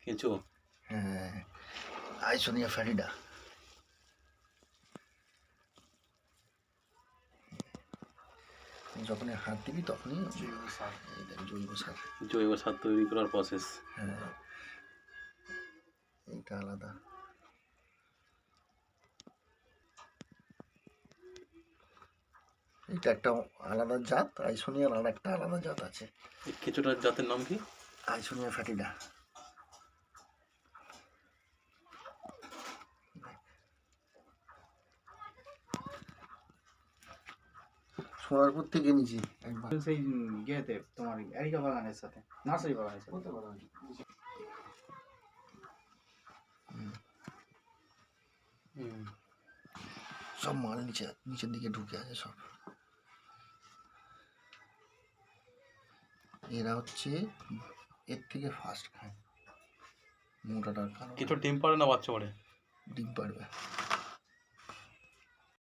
কেঁচো, হ্যাঁ, আইসোনিয়া ফ্যাটিডা। যখনই হাত দিবি তখনই জৈব সার। জৈব সার তৈরি করার প্রসেস। হ্যাঁ, এইটা আলাদা। এটা একটা আলাদা জাত, আইসোনিয়ার আর একটা আলাদা জাত আছে। এই কেঁচোটার জাতের নাম কি? আইসোনিয়া ফ্যাটিডা। সোনারপুর থেকে নিয়েছি একবার, সেই ইয়েতে তোমার এরিকা বাগানের সাথে, নার্সারি বাগানের সাথে। সব মাল নিচের দিকে ঢুকে আছে সব। এরা হচ্ছে এর থেকে ফার্স্ট খায়, মোটাটার কারণে। কেঁচো ডিম পাড়ে না বাচ্চা পাড়ে? ডিম পাড়বে।